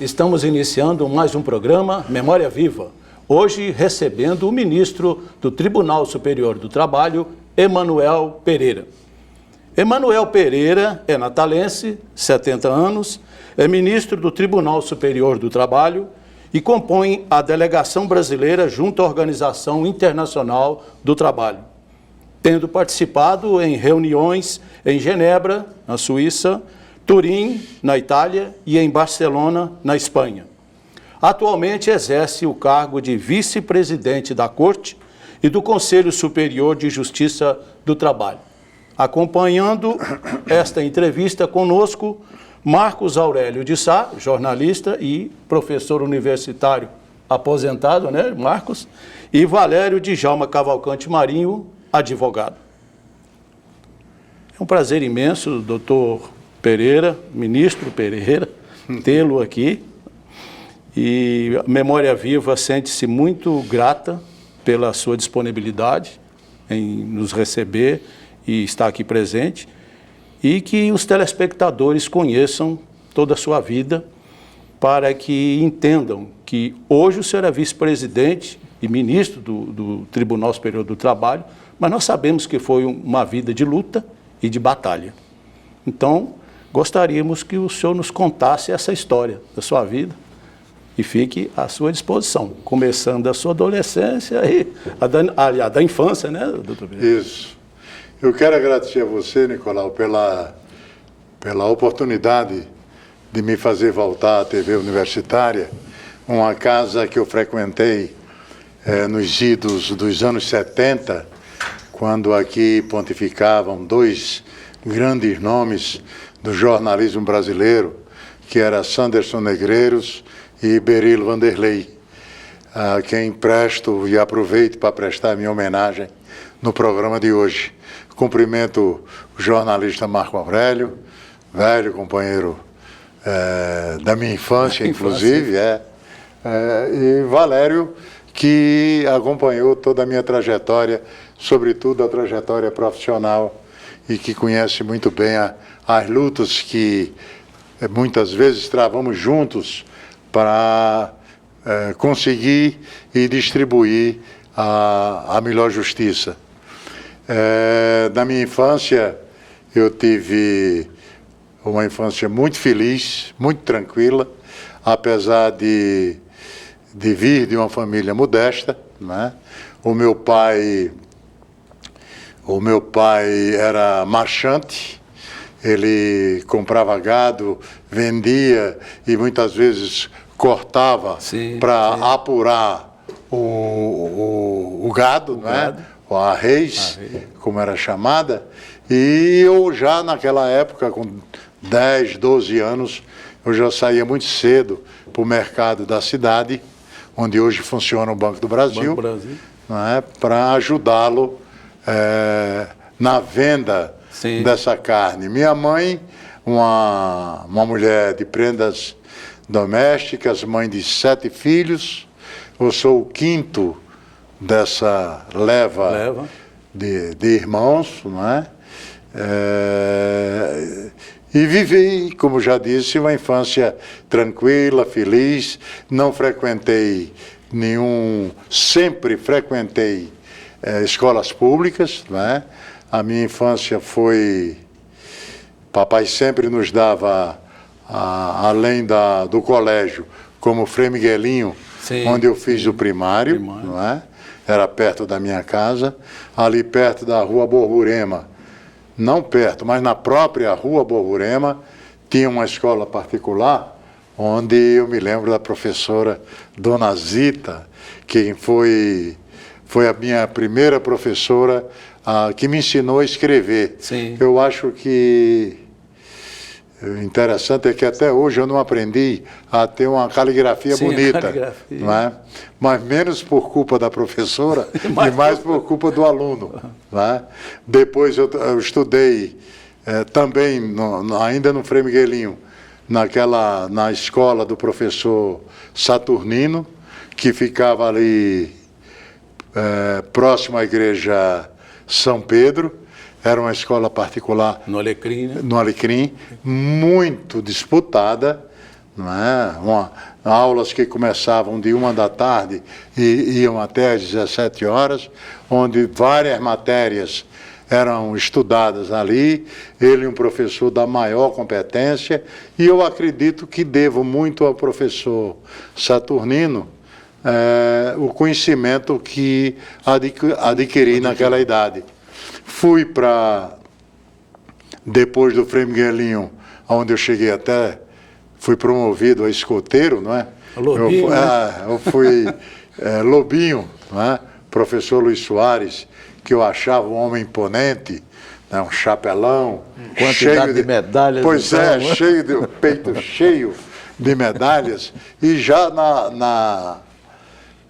estamos iniciando mais um programa Memória Viva. Hoje recebendo o ministro do Tribunal Superior do Trabalho, Emanuel Pereira. Emanuel Pereira é natalense, 70 anos, é ministro do Tribunal Superior do Trabalho e compõe a delegação brasileira junto à Organização Internacional do Trabalho, tendo participado em reuniões em Genebra, na Suíça, Turim, na Itália e em Barcelona, na Espanha. Atualmente exerce o cargo de vice-presidente da Corte e do Conselho Superior de Justiça do Trabalho. Acompanhando esta entrevista conosco, Marcos Aurélio de Sá, jornalista e professor universitário aposentado, né, Marcos? E Valério Djalma Cavalcante Marinho, advogado. É um prazer imenso, doutor Pereira, ministro Pereira, tê-lo aqui. E a Memória Viva sente-se muito grata pela sua disponibilidade em nos receber e estar aqui presente, e que os telespectadores conheçam toda a sua vida, para que entendam que hoje o senhor é vice-presidente e ministro do Tribunal Superior do Trabalho, mas nós sabemos que foi uma vida de luta e de batalha. Então, gostaríamos que o senhor nos contasse essa história da sua vida e fique à sua disposição, começando da sua adolescência e da infância, né, doutor Pereira? Isso. Eu quero agradecer a você, Nicolau, pela oportunidade de me fazer voltar à TV universitária, uma casa que eu frequentei nos idos dos anos 70, quando aqui pontificavam dois grandes nomes do jornalismo brasileiro, que era Sanderson Negreiros e Berilo Vanderlei, a quem presto e aproveito para prestar minha homenagem no programa de hoje. Cumprimento o jornalista Marco Aurélio, velho companheiro da minha infância, inclusive, e Valério, que acompanhou toda a minha trajetória, sobretudo a trajetória profissional, e que conhece muito bem as lutas que muitas vezes travamos juntos para conseguir e distribuir a melhor justiça. Na minha infância, eu tive uma infância muito feliz, muito tranquila, apesar de vir de uma família modesta, né? O meu pai era marchante, ele comprava gado, vendia e muitas vezes cortava para apurar o gado, né? A reis, como era chamada. E eu já naquela época, com 10, 12 anos, eu já saía muito cedo para o mercado da cidade, onde hoje funciona o Banco do Brasil, né, para ajudá-lo na venda dessa carne. Minha mãe, uma mulher de prendas domésticas, mãe de 7 filhos, eu sou o quinto dessa leva. De irmãos, não é? E vivi, como já disse, uma infância tranquila, feliz, não frequentei sempre frequentei escolas públicas, não é? A minha infância papai sempre nos dava, além do colégio, como Frei Miguelinho, onde eu fiz o primário, não é? Era perto da minha casa, ali perto da Rua Borborema. Não perto, mas na própria Rua Borborema, tinha uma escola particular, onde eu me lembro da professora Dona Zita, que foi a minha primeira professora que me ensinou a escrever. Eu acho que o interessante é que até hoje eu não aprendi a ter uma caligrafia bonita, não é? Mas menos por culpa da professora e mais por culpa do aluno, não é? Depois eu estudei também, ainda no Frei Miguelinho, na escola do professor Saturnino, que ficava ali próximo à igreja São Pedro. Era uma escola particular no Alecrim, né? No Alecrim, muito disputada, não é? Aulas que começavam de 1 da tarde e iam até às 17 horas, onde várias matérias eram estudadas ali, ele um professor da maior competência, e eu acredito que devo muito ao professor Saturnino o conhecimento que adquiri naquela idade. Fui para, depois do Frei Miguelinho, onde eu cheguei até, fui promovido a escoteiro, não é? Lobinho, eu fui Lobinho, não é? Professor Luiz Soares, que eu achava um homem imponente, né, um chapelão. Quantidade de medalhas. Pois então, cheio de peito cheio de medalhas. E já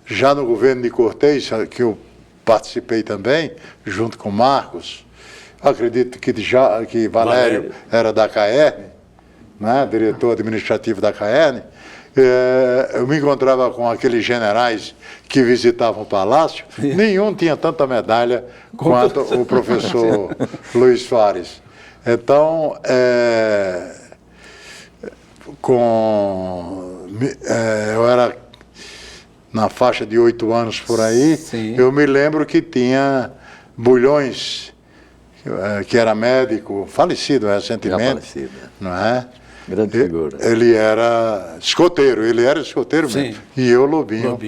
já no governo de Cortez, que eu participei também, junto com Marcos, acredito que Valério era da CAERN, né, diretor administrativo da CAERN, eu me encontrava com aqueles generais que visitavam o palácio, nenhum tinha tanta medalha quanto o professor Luiz Soares. Então, eu era na faixa de 8 anos por aí, sim, eu me lembro que tinha Bulhões, que era médico, falecido recentemente, não é? Grande figura. Ele era escoteiro mesmo. E eu, Lobinho.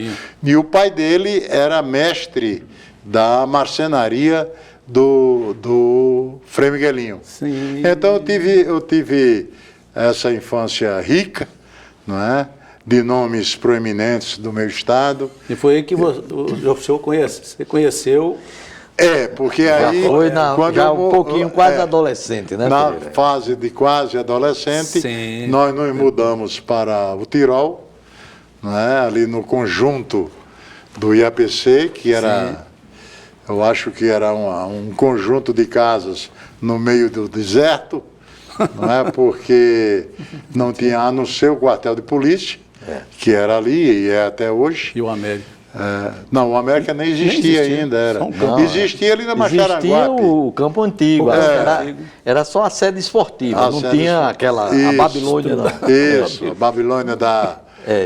E o pai dele era mestre da marcenaria do Frei Miguelinho. Sim. Então eu tive essa infância rica, não é? De nomes proeminentes do meu estado. E foi aí que o senhor conheceu... Porque aí... Foi um pouquinho quase adolescente, né, na Pereira? fase de quase adolescente, sim, nós nos mudamos para o Tirol, não é? Ali no conjunto do IAPC, que era, sim, eu acho que era um conjunto de casas no meio do deserto, não é? Porque não tinha, a não ser o quartel de polícia, que era ali e é até hoje. E o América? Não, o América nem existia ainda. Existia ali na Macharanguape. Existia o campo antigo, era só a sede esportiva, não tinha aquela, a Babilônia. A Babilônia da...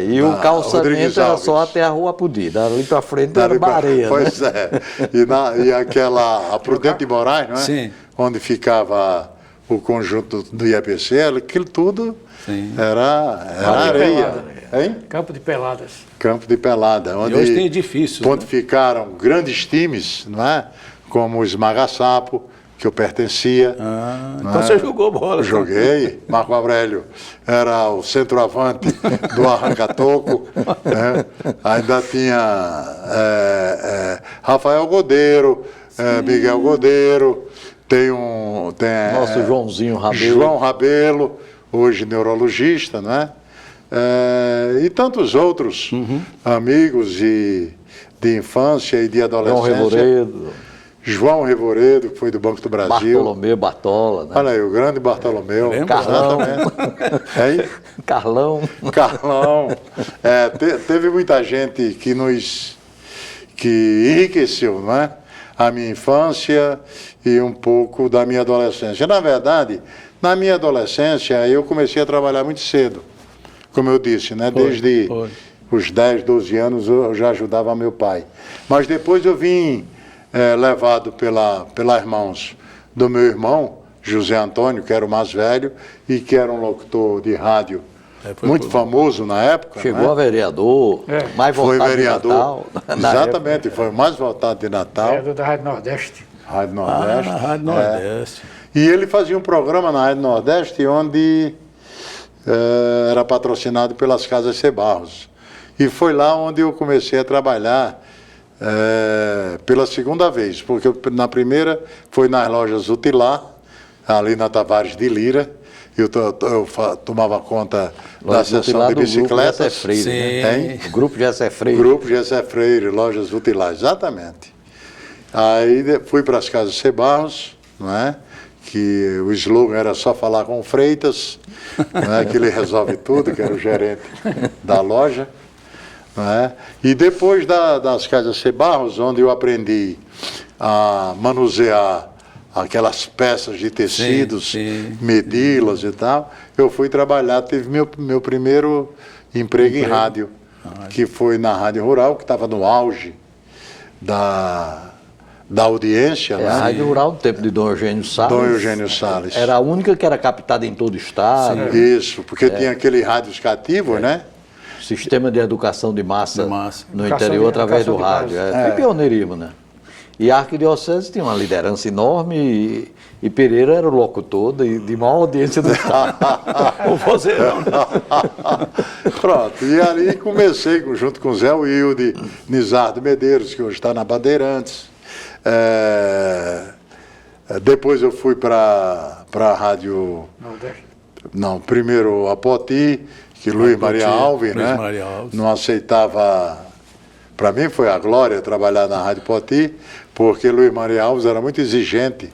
e o calçamento era só até a Rua Pudi, dali para frente era uma areia. Pois e aquela, a Prudente de Moraes, não é? Sim. Onde ficava o conjunto do IAPC, aquilo tudo, sim, era areia. Hein? Campo de Peladas. Campo de Pelada, onde hoje tem edifícios, pontificaram, né, grandes times, não é? Como o Esmaga-Sapo, que eu pertencia. Então você jogou bola. Joguei. Marco Aurélio era o centroavante do Arranca-Toco. Né? Ainda tinha Rafael Godeiro, Miguel Godeiro, tem nosso Joãozinho Rabelo. João Rabelo, hoje neurologista, não é? E tantos outros amigos de infância e de adolescência. João Revoredo, que foi do Banco do Brasil. Bartolomeu Bartola, né? Olha aí, o grande Bartolomeu. Carlão. Carlão. Teve muita gente que enriqueceu, não é? A minha infância e um pouco da minha adolescência. Na verdade, na minha adolescência, eu comecei a trabalhar muito cedo. Como eu disse, né? Desde os 10, 12 anos eu já ajudava meu pai. Mas depois eu vim levado pelas mãos do meu irmão, José Antônio, que era o mais velho e que era um locutor de rádio muito famoso na época. Chegou, né, a vereador, mais votado foi vereador, de Natal. Exatamente, época. Foi o mais votado de Natal. Vereador da Rádio Nordeste. Rádio Nordeste. Rádio Nordeste. E ele fazia um programa na Rádio Nordeste onde era patrocinado pelas Casas C. Barros. E foi lá onde eu comecei a trabalhar pela segunda vez, porque na primeira foi nas lojas Utilar, ali na Tavares de Lira. Eu tomava conta da seção de bicicletas. Freire, o Grupo Gessé Freire. Grupo Gessé Freire, lojas Utilar, exatamente. Aí fui para as Casas C. Barros, não é? Que o slogan era só falar com o Freitas, não é? Que ele resolve tudo, que era o gerente da loja. Não é? E depois das Casas C. Barros, onde eu aprendi a manusear aquelas peças de tecidos, sim. medi-las e tal. Eu fui trabalhar, tive meu primeiro emprego em rádio, que foi na Rádio Rural, que estava no auge da audiência. A Rádio Rural, no tempo de Dom Eugênio Salles. Dom Eugênio Salles. Era a única que era captada em todo o estado. Isso, porque tinha aquele rádios cativos, né? Sistema de educação de massa, no Educação interior através do educação rádio. de Foi pioneirismo, né? E a Arquidiocese tinha uma liderança enorme e Pereira era o locutor de maior audiência do estado. O vozeirão. Pronto, e ali comecei junto com o Zé Wilde, Nizardo Medeiros, que hoje está na Bandeirantes. Depois eu fui para a Rádio... Não, primeiro a Poti, que Luiz Maria Alves, né? Maria Alves. Não aceitava... Para mim foi a glória trabalhar na Rádio Poti, porque Luiz Maria Alves era muito exigente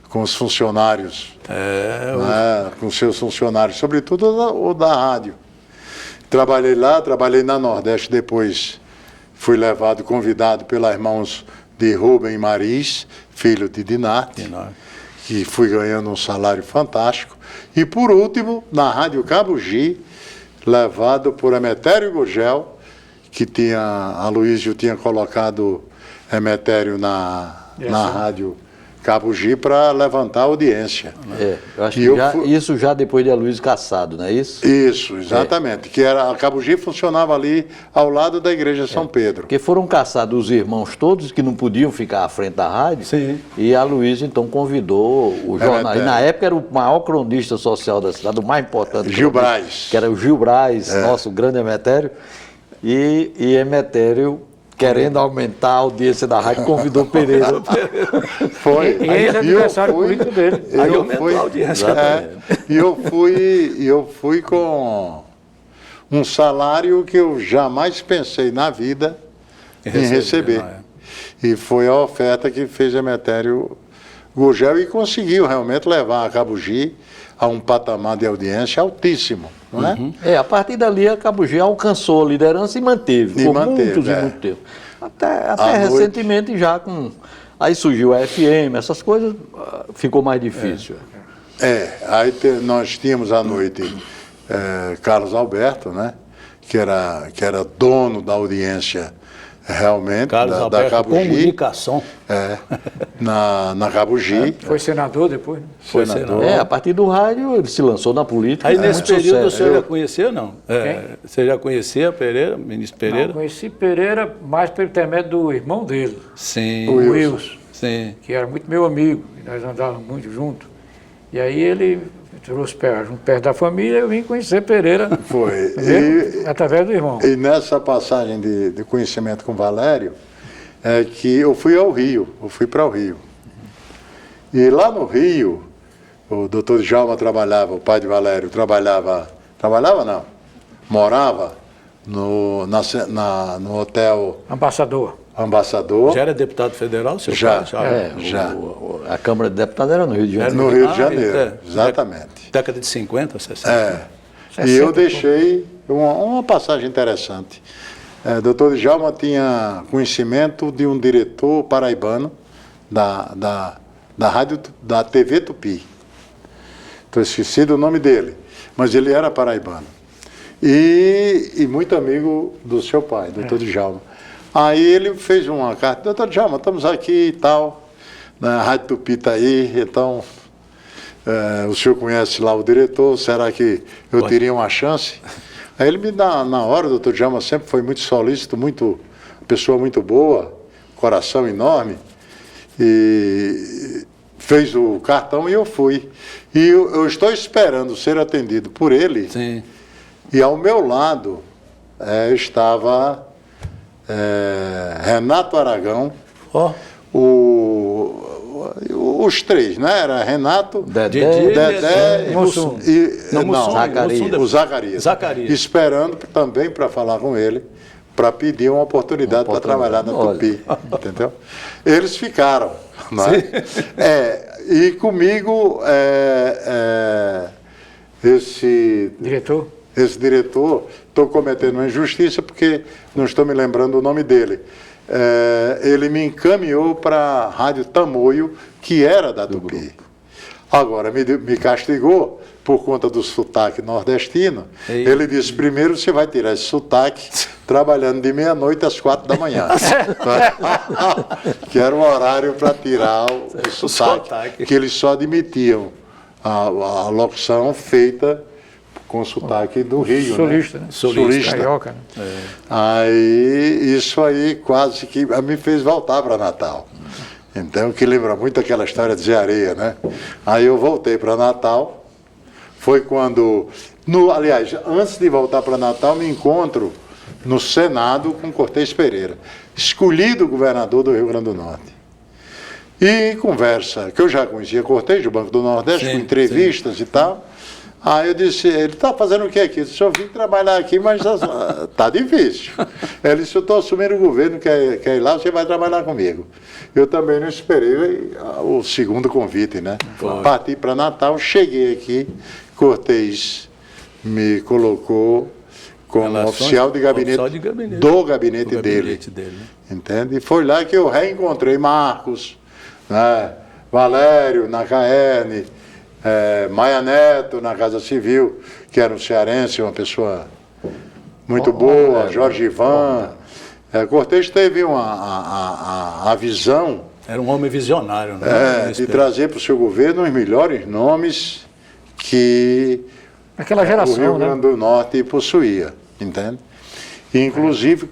com os funcionários, né? Com seus funcionários, sobretudo o da rádio. Trabalhei lá, trabalhei na Nordeste, depois fui levado, convidado pelos irmãos de Rubem Maris, filho de Dinarte, que fui ganhando um salário fantástico. E por último, na Rádio Cabugi, levado por Emetério Gurgel, que a Luísio tinha colocado Emetério na Rádio Cabugi para levantar a audiência. Eu acho que isso já depois de Aloysio Cassado, não é isso? Isso, exatamente. Que a Cabugi funcionava ali ao lado da Igreja São Pedro. Porque foram caçados os irmãos todos que não podiam ficar à frente da rádio. Sim. E a Aloysio então convidou o jornal. E na época era o maior cronista social da cidade, o mais importante. Gil Braz. Que era o Gil Braz, nosso grande Emetério. E Emetério, querendo aumentar a audiência da rádio, convidou Pereira. Foi. E esse é o aniversário político dele. Aí aumentou a audiência. E eu fui com um salário que eu jamais pensei na vida em receber. E foi a oferta que fez Emetério Gurgel e conseguiu realmente levar a Cabugi a um patamar de audiência altíssimo, não é? A partir dali a Cabugi alcançou a liderança e manteve. Por muitos e muito tempo. Até recentemente já com... Aí surgiu a FM, essas coisas, ficou mais difícil. Aí nós tínhamos à noite Carlos Alberto, né? Que era dono da audiência realmente, Carlos Alberto, da Cabugi. Comunicação. Na Cabugi. Foi senador depois, né? Foi senador. A partir do rádio ele se lançou na política. Aí nesse muito período sucesso. o senhor já conhecia, não? Você já conhecia Pereira, ministro Pereira? Não, conheci Pereira mais pelo intermédio do irmão dele, Sim. o Wilson, Sim. que era muito meu amigo, e nós andávamos muito juntos. E aí ele trouxe perto da família, eu vim conhecer Pereira. Foi. Através do irmão. E nessa passagem de conhecimento com Valério, que eu fui ao Rio, para o Rio. E lá no Rio, o doutor Djalma trabalhava, o pai de Valério trabalhava não, morava no hotel Ambassador. Já era deputado federal, seu Já, pai? já. A Câmara de Deputados era no Rio de Janeiro. No Rio de Janeiro, exatamente. Década de 50, 60. E eu deixei uma passagem interessante. Doutor Djalma tinha conhecimento de um diretor paraibano da rádio, da TV Tupi. Estou esquecido o nome dele, mas ele era paraibano. E muito amigo do seu pai, doutor Djalma. Aí ele fez uma carta: doutor Djalma, estamos aqui e tal, na Rádio Tupi está aí, então o senhor conhece lá o diretor, será que eu teria uma chance? Aí ele me dá, na hora, o doutor Djalma sempre foi muito solícito, pessoa muito boa, coração enorme, e fez o cartão e eu fui. E eu estou esperando ser atendido por ele. Sim. E ao meu lado estava Renato Aragão, os três, né? Era Renato, Dedé e o Zacarias. Esperando também para falar com ele, para pedir uma oportunidade para trabalhar na Tupi. Entendeu? Eles ficaram. Né? E comigo, esse diretor, estou cometendo uma injustiça porque não estou me lembrando o nome dele. ele me encaminhou para a Rádio Tamoio, que era da Tupi. Agora, me castigou por conta do sotaque nordestino. Ele disse, primeiro você vai tirar esse sotaque trabalhando de meia-noite às 4 da manhã. Que era o horário para tirar o sotaque, que eles só admitiam a locução feita com sotaque do Rio. Sulista, né? Sulista. Carioca, né? Aí, isso aí quase que me fez voltar para Natal. Então, que lembra muito aquela história de Zé Areia, né? Aí eu voltei para Natal. Foi quando, aliás, antes de voltar para Natal, me encontro no Senado com Cortez Pereira, escolhido governador do Rio Grande do Norte. E conversa, que eu já conhecia Cortez, do Banco do Nordeste, com entrevistas e tal. Aí eu disse, ele está fazendo o que aqui? Eu disse, eu vim trabalhar aqui, mas está difícil. Ele disse, eu estou assumindo o governo, quer ir lá, você vai trabalhar comigo. Eu também não esperei o segundo convite, né? Parti para Natal, cheguei aqui, Cortez me colocou como oficial de gabinete, do gabinete dele. Né? Entende? E foi lá que eu reencontrei Marcos, né? Valério, na KN, Maia Neto, na Casa Civil, que era um cearense, uma pessoa muito boa, Jorge Ivan. Cortez teve a visão... Era um homem visionário, né? De trazer para o seu governo os melhores nomes que aquela geração, o Rio Grande do Norte possuía, entende? E, inclusive,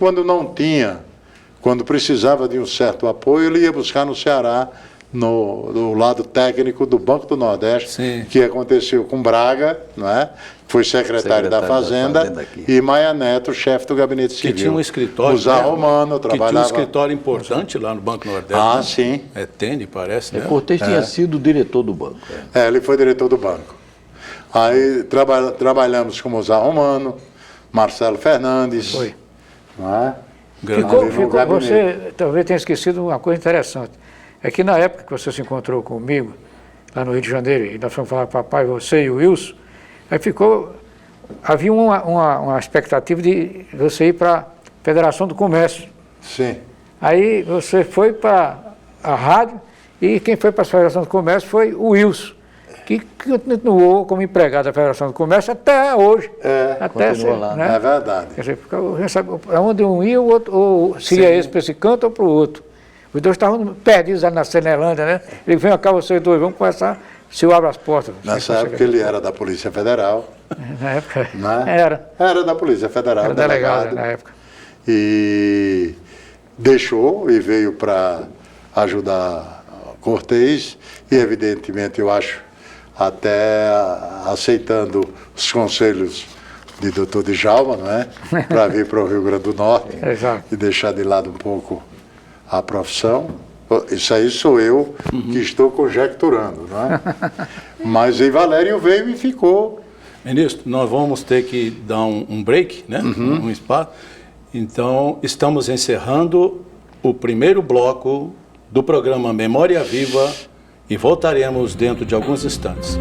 quando precisava de um certo apoio, ele ia buscar no Ceará, no lado técnico do Banco do Nordeste, que aconteceu com Braga, não é? Foi secretário da Fazenda e Maia Neto, chefe do Gabinete Civil. Que tinha um escritório. Zé Romano trabalhava. Que tinha um escritório importante lá no Banco Nordeste. Sim. Tene, parece, né? Cortez tinha sido diretor do banco. Ele foi diretor do banco. Aí trabalhamos com o Zé Romano, Marcelo Fernandes. Foi. Não é? Você talvez tenha esquecido uma coisa interessante. É que na época que você se encontrou comigo, lá no Rio de Janeiro, e nós fomos falar com o papai, você e o Wilson, aí havia uma expectativa de você ir para a Federação do Comércio. Sim. Aí você foi para a rádio e quem foi para a Federação do Comércio foi o Wilson, que continuou como empregado da Federação do Comércio até hoje. Até ser, lá. Né? É verdade. Quer dizer, onde um ia, o outro, ou se ia esse para esse canto ou para o outro. Os dois estavam perdidos ali na Cenelândia, né? Ele vem cá, vocês dois, vamos conversar, se eu abro as portas. Nessa época ele era da Polícia Federal. Na época, né? Era da Polícia Federal. Era delegado na época. E deixou e veio para ajudar Cortez e, evidentemente, eu acho, até aceitando os conselhos de doutor Djalma, não é? Para vir para o Rio Grande do Norte e deixar de lado um pouco a profissão. Isso aí sou eu que estou conjecturando, não é? Mas aí Valério veio e ficou. Ministro, nós vamos ter que dar um break, né? Um espaço. Então, estamos encerrando o primeiro bloco do programa Memória Viva e voltaremos dentro de alguns instantes.